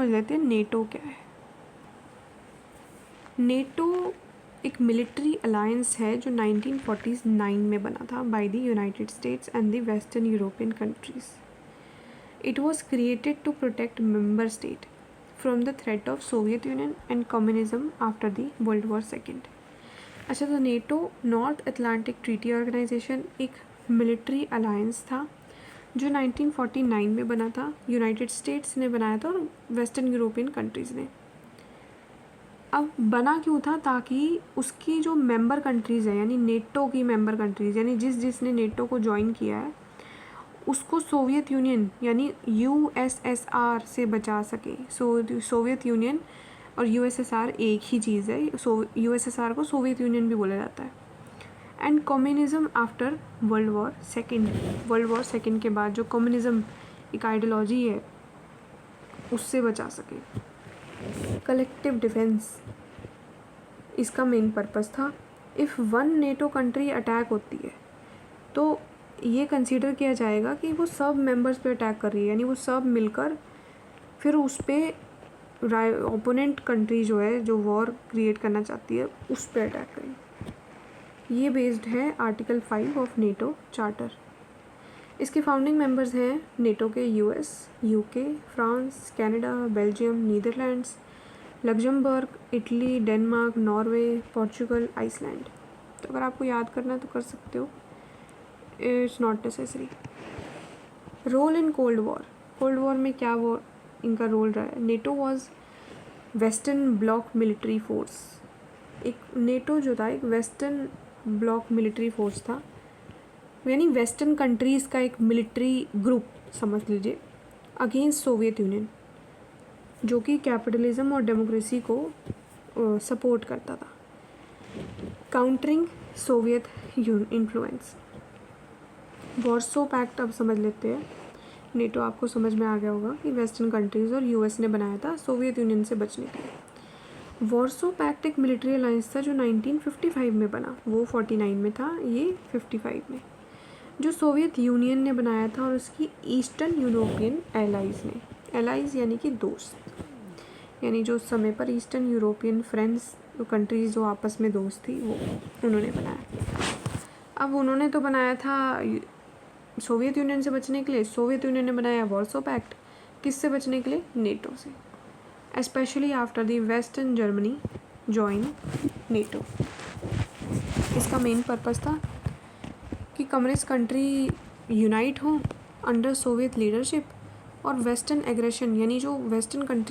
समझ लेते हैं नेटो क्या है। नेटो एक मिलिट्री अलायंस है जो 1949 में बना था by the United States and the western European countries. It was created to protect member state from the threat of Soviet Union and communism after the world war second. अच्छा, तो NATO North Atlantic Treaty Organisation एक military alliance था जो 1949 में बना था। United states ने बनाया था और वेस्टर्न यूरोपियन कंट्रीज़ ने। अब बना क्यों था? ताकि उसकी जो मेंबर कंट्रीज़ है, यानी नेटो की मेंबर कंट्रीज़, यानी जिसने नेटो को ज्वाइन किया है, उसको सोवियत यूनियन यानी यूएसएसआर से बचा सके। सोवियत यूनियन और यूएसएसआर एक ही चीज़ है। यूएसएसआर को सोवियत यूनियन भी बोला जाता है। And communism after world war second के बाद जो कम्युनिज्म एक आइडियोलॉजी है उससे बचा सके। कलेक्टिव डिफेंस इसका मेन पर्पस था। If one NATO country attack होती है तो ये कंसीडर किया जाएगा कि वो सब मेंबर्स पे अटैक कर रही है, यानी वो सब मिलकर फिर उस पर ओपोनेंट कंट्री जो है, जो वॉर क्रिएट करना चाहती है, उस पर अटैक करें। ये बेस्ड है आर्टिकल 5 ऑफ नेटो चार्टर। इसके फाउंडिंग मेंबर्स हैं नेटो के US, UK, France, Canada, Belgium, Netherlands, Luxembourg, Italy, Denmark, Norway, Portugal, Iceland. तो अगर आपको याद करना है तो कर सकते हो, it's not necessary. Role in cold war में क्या वो इनका रोल रहा है? NATO was western bloc military force. एक नेटो जो था एक वेस्टर्न ब्लॉक मिलिट्री फोर्स था, यानी वेस्टर्न कंट्रीज़ का एक मिलिट्री ग्रुप समझ लीजिए, अगेंस्ट सोवियत यूनियन, जो कि कैपिटलिज्म और डेमोक्रेसी को सपोर्ट करता था। Countering Soviet influence. Warsaw Pact अब समझ लेते हैं। नेटो आपको समझ में आ गया होगा कि वेस्टर्न कंट्रीज़ और यूएस ने बनाया था सोवियत यूनियन से बचने के लिए। वॉर्सो पैक्ट एक मिलिट्री अलायंस था जो 1955 में बना, वो 49 में था, ये 55 में, जो सोवियत यूनियन ने बनाया था और उसकी ईस्टर्न यूरोपियन एलाइज ने, एलाइज यानी कि दोस्त, यानी जो उस समय पर ईस्टर्न यूरोपियन फ्रेंड्स कंट्रीज़ जो आपस में दोस्त थी, वो उन्होंने बनाया। अब उन्होंने तो बनाया था सोवियत यूनियन से बचने के लिए, सोवियत यूनियन ने बनाया वॉर्सो पैक्ट किससे बचने के लिए? नेटो से। Specially after the western Germany join NATO. इसका मेन पर्पस था कि कम्युनिस्ट कंट्री यूनाइट हों अंडर सोवियत लीडरशिप और वेस्टर्न एग्रेशन, यानी जो वेस्टर्न कंट्रीज